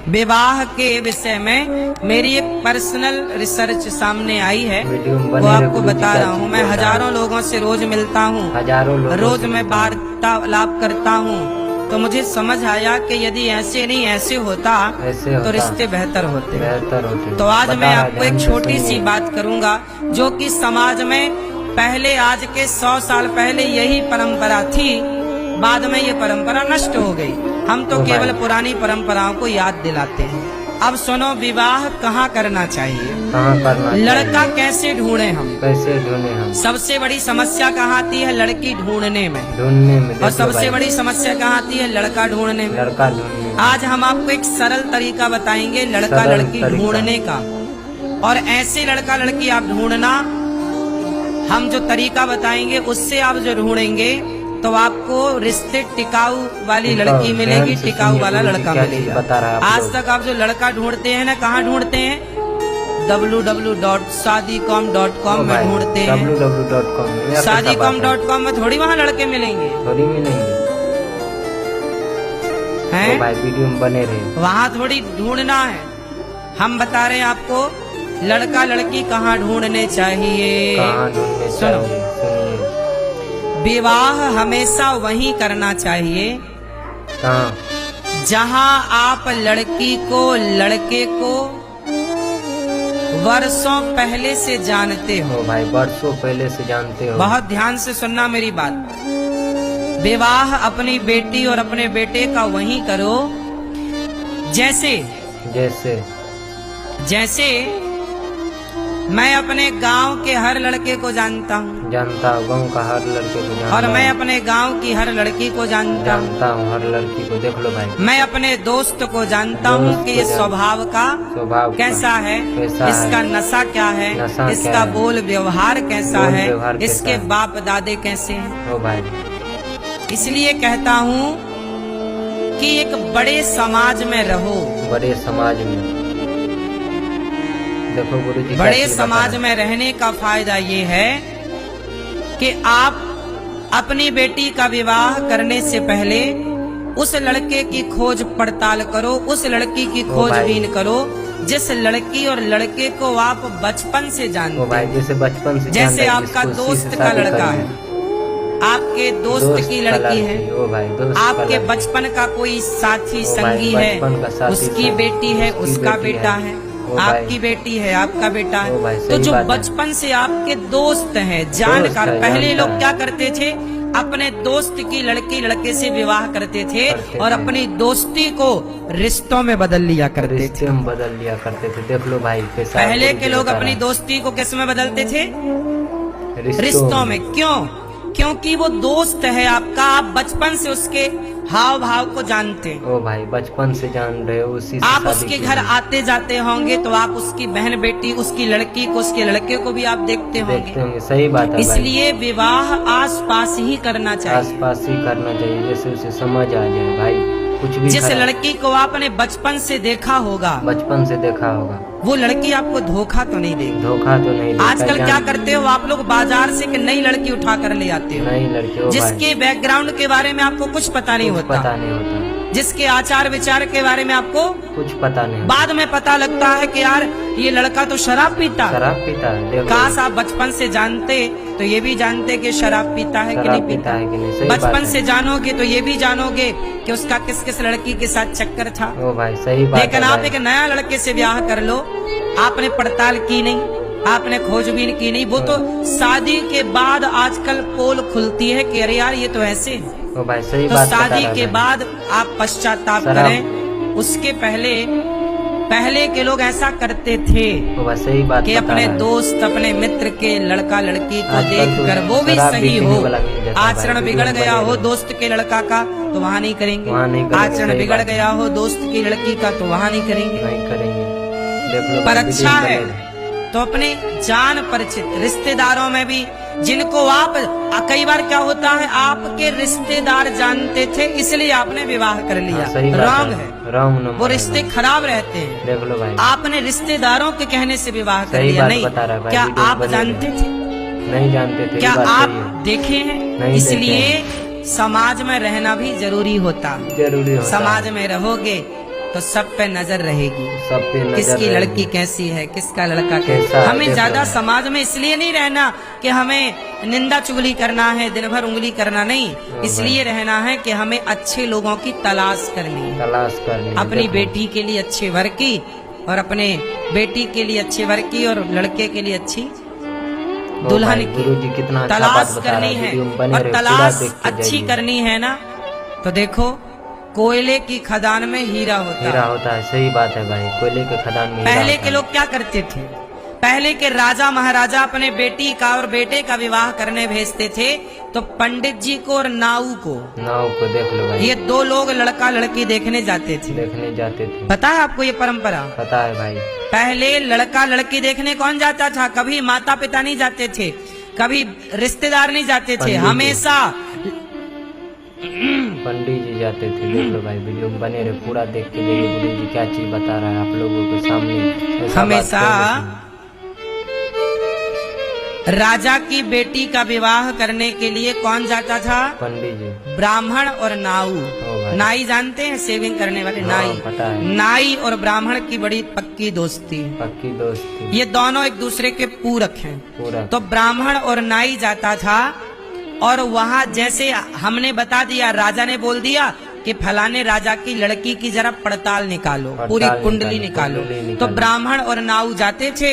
विवाह के विषय में मेरी एक पर्सनल रिसर्च सामने आई है, वो आपको बता रहा हूँ। मैं हजारों लोगों से रोज मिलता हूँ, रोज मैं वार्तालाप करता हूँ, तो मुझे समझ आया कि यदि ऐसे नहीं ऐसे होता तो रिश्ते बेहतर होते। तो आज मैं आपको एक छोटी सी बात करूंगा, जो कि समाज में पहले, आज के 100 साल पहले यही परंपरा थी, बाद में ये परंपरा नष्ट हो गई। हम तो केवल पुरानी परंपराओं को याद दिलाते हैं। अब सुनो, विवाह कहाँ करना चाहिए, लड़का कैसे ढूंढे हम। सबसे बड़ी समस्या कहाँ आती है, लड़की ढूंढने में। और सबसे बड़ी समस्या कहाँ आती है, लड़का ढूंढने में। आज हम आपको एक सरल तरीका बताएंगे लड़का लड़की ढूंढने का। और ऐसे लड़का लड़की आप ढूंढना, हम जो तरीका बताएंगे उससे आप जो ढूंढेंगे तो आपको रिश्ते टिकाऊ वाली लड़की मिलेगी, टिकाऊ वाला लड़का मिलेगा। आज तक आप जो लड़का ढूंढते हैं ना, कहाँ ढूंढते हैं, www.shaadicom.com में ढूंढते हैं। shaadicom.com में थोड़ी वहाँ लड़के मिलेंगे, हैं? वीडियो में बने रहे, वहाँ थोड़ी ढूंढना है। हम बता रहे हैं आपको लड़का लड़की कहाँ ढूंढने चाहिए। सुनो, विवाह हमेशा वहीं करना चाहिए जहां आप लड़की को लड़के को वर्षों पहले से जानते हो। भाई वर्षों पहले से जानते हो। बहुत ध्यान से सुनना मेरी बात। विवाह अपनी बेटी और अपने बेटे का वहीं करो जैसे मैं अपने गांव के हर लड़के को जानता हूँ, गांव का हर लड़के को जानता हूँ। और मैं अपने गांव की हर लड़की को जानता हूँ, हर लड़की को। देख लो भाई, मैं अपने दोस्त को जानता हूँ कि ये स्वभाव कैसा है, इसका नशा क्या है, इसका बोल व्यवहार कैसा है, इसके बाप दादे कैसे हैं। भाई इसलिए कहता हूँ कि एक बड़े समाज में रहो। बड़े समाज में देखो गुरुजी, बड़े समाज में रहने का फायदा ये है कि आप अपनी बेटी का विवाह करने से पहले उस लड़के की खोज पड़ताल करो, उस लड़की की खोजबीन करो जिस लड़की और लड़के को आप बचपन से जानते हो। भाई जैसे बचपन से, जैसे आपका दोस्त का लड़का है, आपके दोस्त की लड़की है, आपके बचपन का कोई साथी संगी है, उसकी बेटी है, उसका बेटा है, आपकी बेटी है, आपका बेटा है। तो जो बचपन से आपके दोस्त हैं, जानकार, पहले लोग क्या करते थे, अपने दोस्त की लड़की लड़के से विवाह करते थे और अपनी दोस्ती को रिश्तों में बदल लिया करते थे। देख लो भाई, पहले के लोग अपनी दोस्ती को किस में बदलते थे, रिश्तों में। क्यों? क्योंकि वो दोस्त है आपका, आप बचपन से उसके हाव भाव को जानते हैं। ओ भाई, बचपन से जान रहे हो, उसी से आप उसके घर आते जाते होंगे तो आप उसकी बहन बेटी, उसकी लड़की को, उसके लड़के को भी आप देखते होंगे। सही बात है। इसलिए विवाह आस पास ही करना चाहिए, आस-पास ही करना चाहिए, जैसे उसे समझ आ जाए भाई। कुछ भी जिस लड़की को आपने बचपन से देखा होगा, वो लड़की आपको धोखा तो नहीं देगी। आजकल क्या करते हो आप लोग, बाजार से एक नई लड़की उठा कर ले आते हो, नई लड़की जिसके बैकग्राउंड के बारे में आपको कुछ पता नहीं होता, जिसके आचार विचार के बारे में आपको कुछ पता नहीं। बाद में पता लगता है कि यार ये लड़का तो शराब पीता है। काश आप बचपन से जानते तो ये भी जानते कि शराब पीता है कि नहीं पीता है। बचपन से जानोगे तो ये भी जानोगे कि उसका किस किस लड़की के साथ चक्कर था। ओ भाई सही बात। लेकिन आप एक नया लड़के से ब्याह कर लो, आपने पड़ताल की नहीं, आपने खोजबीन की नहीं। वो तो शादी के बाद आजकल पोल खुलती है कि अरे यार ये तो ऐसे है। ओ भाई सही तो बात। शादी के बाद आप पश्चाताप करें, उसके पहले के लोग ऐसा करते थे सही बात कि अपने दोस्त, अपने मित्र के लड़का लड़की को देखकर, वो भी सही हो, आचरण बिगड़ गया हो दोस्त के लड़का का तो वहाँ नहीं करेंगे, आचरण बिगड़ गया हो दोस्त की लड़की का तो वहाँ नहीं करेंगे। पर अच्छा है तो अपने जान परिचित रिश्तेदारों में भी, जिनको आप, कई बार क्या होता है आपके रिश्तेदार जानते थे इसलिए आपने विवाह कर लिया, रॉन्ग है, वो रिश्ते खराब रहते हैं। देख लो भाई, आपने रिश्तेदारों के कहने से विवाह कर लिया। नहीं, क्या आप जानते थे? नहीं जानते थे। क्या आप देखे हैं? इसलिए समाज में रहना भी जरूरी होता है। समाज में रहोगे तो सब पे नजर रहेगी, सब पे नजर किसकी रहेगी। लड़की कैसी है, किसका लड़का कैसा है, हमें देख ज्यादा लो। समाज में इसलिए नहीं रहना कि हमें निंदा चुगली करना है, दिन भर उंगली करना नहीं, इसलिए रहना है कि हमें अच्छे लोगों की तलाश करनी है, तलाश करनी है। अपनी देखो, बेटी के लिए अच्छे वर की और अपने बेटी के लिए अच्छे वर की और लड़के के लिए अच्छी ओ दुल्हन भाई, की गुरुजी कितना अच्छा बात तलाश बता रहे करनी हैं। है। वीडियो में बने और रहे, पूरा तलाश देख के अच्छी जाइए। करनी है ना, तो देखो कोयले की खदान में हीरा होता हीरा है। होता है, सही बात है भाई, कोयले के खदान में हीरा पहले होता के है। लोग क्या करते थे, पहले के राजा महाराजा अपने बेटी का और बेटे का विवाह करने भेजते थे तो पंडित जी को और नाऊ को, नाव को देख लो भाई, ये दो लोग लड़का लड़की देखने जाते थे। देखने जाते थे। पता है आपको ये परंपरा? पता है भाई, पहले लड़का लड़की देखने कौन जाता था? कभी माता पिता नहीं जाते थे, कभी रिश्तेदार नहीं जाते थे, पंडित जी। हमेशा पंडित जी जाते थे। देख लो भाई, वीडियो में बने रहे, पूरा देख के जाइए। गुरु जी क्या चीज बता रहा है आप लोगों के सामने। ऐसा बात हमेशा कहने राजा की बेटी का विवाह करने के लिए कौन जाता था? से। पंडित जी। ब्राह्मण और नाऊ। ओ भाई, नाई जानते हैं, सेविंग करने वाले हाँ, नाई। पता है। नाई और ब्राह्मण की बड़ी पक्की दोस्ती, पक्की दोस्ती, ये दोनों एक दूसरे के पूरक हैं। पूरा तो ब्राह्मण और नाई जाता था और वहाँ जैसे हमने बता दिया, राजा ने बोल दिया कि फलाने राजा की लड़की की जरा पड़ताल निकालो, पूरी कुंडली निकालो। तो ब्राह्मण और नाऊ जाते थे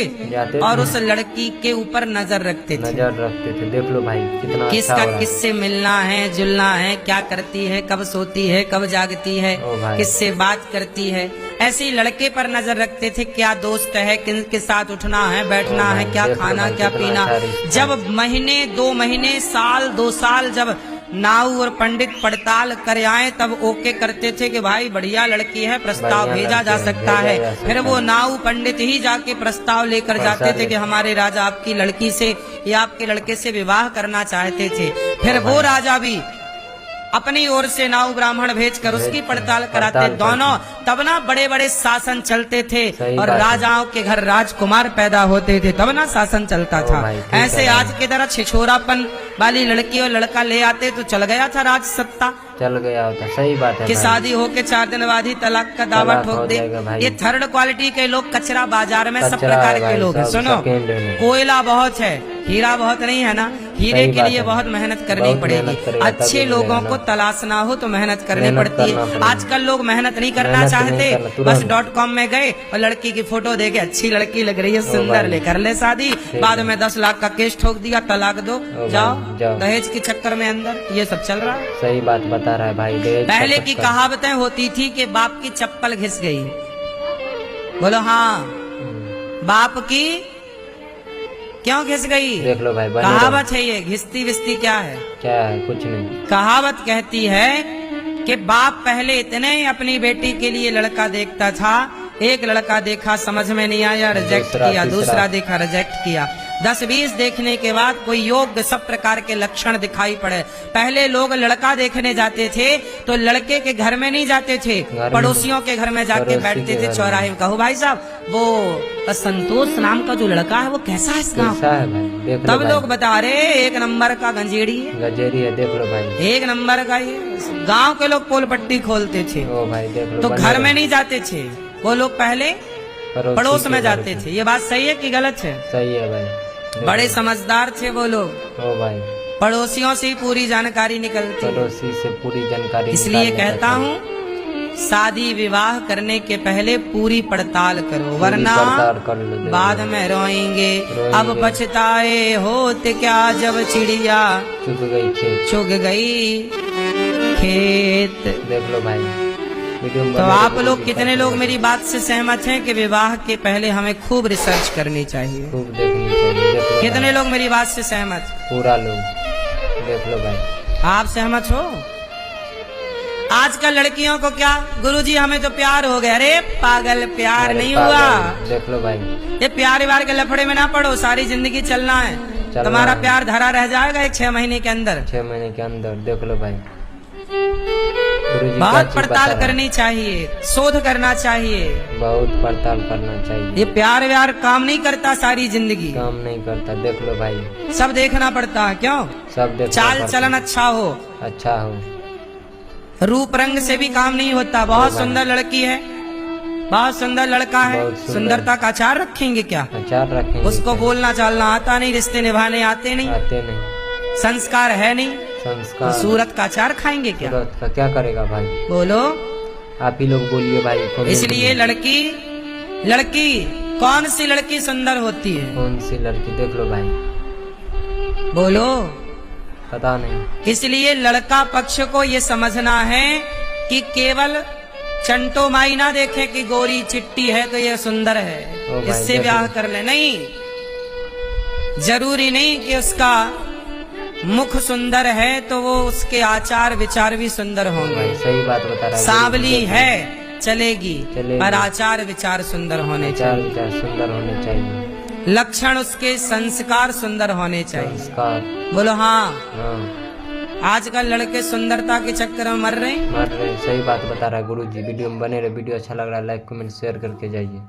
और उस लड़की के ऊपर नजर रखते थे, नजर रखते थे। देख लो भाई कितना अच्छा किसका हो रहा है। किससे मिलना है, जुलना है, क्या करती है, कब सोती है, कब जागती है, ओ भाई। किससे बात करती है, ऐसे ही लड़के पर नजर रखते थे, क्या दोस्त है, किन के साथ उठना है, बैठना ओ है, भाई, क्या देख लो खाना, भाई, क्या कितना पीना। अच्छा रिश्ता जब महीने, 2 महीने, साल, 2 साल जब नाऊ और पंडित पड़ताल कर आए तब ओके करते थे कि भाई बढ़िया लड़की है, प्रस्ताव बढ़िया भेजा जा लड़की है, सकता भेजा है। जा सकता फिर वो है। नाऊ पंडित ही जाके प्रस्ताव लेकर जाते थे कि लेकर। हमारे राजा आपकी लड़की से या आपके लड़के से विवाह करना चाहते थे। फिर वो राजा भी अपनी ओर से नाऊ ब्राह्मण भेजकर उसकी पड़ताल कराते, पड़ताल दोनों। तब ना बड़े बड़े शासन चलते थे सही और बात है। राजाओं के घर राजकुमार पैदा होते थे, तब ना शासन चलता ओ था। भाई, ठीक ऐसे है आज की तरह छिछोरापन वाली लड़की और लड़का ले आते तो चल गया था राज सत्ता, चल गया होता, सही बात है कि भाई। शादी होके 4 दिन बाद ही तलाक का दावा तलाक ठोक हो दे। जाएगा भाई। ये थर्ड क्वालिटी के लोग कचरा बाजार में सब कचरा प्रकार है के भाई, लोग हैं। सब सुनो, सेकेंड में। कोयला बहुत है, हीरा बहुत नहीं है ना। हीरे सही के बात लिए है। बहुत मेहनत करनी बहुत पड़ेगी, मेहनत करेगा तभी अच्छे मिलेगा लोगों ना। को तलाशना हो तो मेहनत करनी मेहनत पड़ती करना है। पड़ेगा। आजकल लोग मेहनत नहीं करना मेहनत नहीं चाहते, करना, बस तुरंत। .com में गए और लड़की की फोटो देके अच्छी लड़की लग रही है, सुंदर, भाई। ले कर ले शादी, बाद में 10 लाख का केस ठोक दिया, तलाक दो, भाई, जाओ जाओ। दहेज के चक्कर में अंदर, ये सब चल रहा है। सही बात बता रहा है भाई। दहेज का पहले की चक्कर। कहावतें होती थी कि बाप की चप्पल घिस गई, बोलो हाँ, बाप की क्यों घिस गई? देख लो भाई, बने रहो। कहावत है ये, घिसती विस्ती क्या है? क्या है, कुछ नहीं। कहावत कहती है कि बाप पहले इतने अपनी बेटी के लिए लड़का देखता था, एक लड़का देखा समझ में नहीं आया, रिजेक्ट दूसरा, किया, तीसरा। दूसरा देखा, रिजेक्ट किया, 10-20 देखने के बाद कोई योग्य सब प्रकार के लक्षण दिखाई पड़े। पहले लोग लड़का देखने जाते थे तो लड़के के घर में नहीं जाते थे, में पड़ोसियों के घर में जाके पड़ोसी बैठते के थे घर चौराहे में, कहो भाई साहब वो संतोष नाम का जो लड़का है वो कैसा है इस गाँव कैसा का? है भाई, देख लो तब भाई। लोग बता रहे 1 नंबर का गंजेड़ी है, गजेरी है, देख लो भाई। 1 नंबर का ये। गांव के लोग पोल पट्टी खोलते थे ओ भाई, देख लो, तो बने घर रहो। में नहीं जाते थे, वो लोग पहले पड़ोसी पड़ोस के में घर जाते पे। थे। ये बात सही है कि गलत है? सही है भाई, देख बड़े लो। समझदार थे वो लोग, ओ भाई, पड़ोसियों से ही पूरी जानकारी निकलती है। पड़ोसी से पूरी जानकारी इसलिए निकालने का कहता काम। हूँ शादी विवाह करने के पहले पूरी पड़ताल करो, पूरी वरना पड़ताल कर लो, देख लो। बाद में रोएंगे। अब रोएंगे। पछताए होते क्या जब चिड़िया चुक गई खेत। चुग गई खेत। देख लो भाई, वीडियो में तो बने आप रहो, लोग वीडियो कितने में लोग मेरी बात से सहमत हैं कि विवाह के पहले हमें खूब रिसर्च करनी चाहिए? खूब देखनी चाहिए। देख लो कितने भाई, लोग मेरी बात से सहमत? पूरा लोग, देख लो भाई। आप सहमत हो? आजकल लड़कियों को क्या, गुरुजी हमें तो प्यार हो गया। अरे पागल, प्यार अरे नहीं पागल, हुआ। देख लो भाई। ये प्यार व्यार के लफड़े में ना पड़ो, सारी जिंदगी चलना है। तुम्हारा है। प्यार धरा रह जाएगा 6 महीने के अंदर। 6 महीने के अंदर, देख लो भाई। गुरुजी क्या बहुत चीज बता पड़ताल रहे हैं? करनी चाहिए, शोध करना चाहिए। बहुत पड़ताल करना चाहिए। ये प्यार व्यार काम नहीं करता सारी जिंदगी, काम नहीं करता, देख लो भाई। सब देखना पड़ता है। क्यों? सब देखना चाल पड़ता। चलन अच्छा हो, अच्छा हो, रूप रंग से भी काम नहीं होता। बहुत भाई। सुंदर लड़की है, बहुत सुंदर लड़का है, बहुत सुंदर। सुंदरता का आचार रखेंगे क्या? आचार रखेंगे। उसको बोलना चालना आता नहीं, रिश्ते निभाने आते नहीं, आते नहीं, संस्कार है नहीं, संस्कार। सूरत का आचार खाएंगे क्या? सूरत का क्या करेगा भाई? बोलो। आप ही लोग बोलिए भाई। इसलिए लड़की कौन सी लड़की सुंदर होती है? कौन सी लड़की? देख लो भाई। बोलो। पता नहीं। इसलिए लड़का पक्ष को ये समझना है कि केवल चंटो माई ना देखे कि गोरी चिट्टी है तो ये सुंदर है, भाई, इससे ब्याह कर ले। नहीं, जरूरी नहीं कि उसका मुख सुंदर है तो वो उसके आचार विचार भी सुंदर होंगे। भाई सही बात बता रहा है। सांवली है चलेगी, चलेगी। पर आचार विचार सुंदर होने आचार चाहिए, विचार सुंदर होने चाहिए, लक्षण उसके संस्कार सुंदर होने चाहिए। संस्कार। बोलो हाँ। हाँ, आजकल लड़के सुंदरता के चक्कर में मर रहे हैं। मर रहे। सही बात बता रहा है गुरुजी। वीडियो में बने रहे। वीडियो अच्छा लग रहा है लाइक कमेंट शेयर करके जाइए।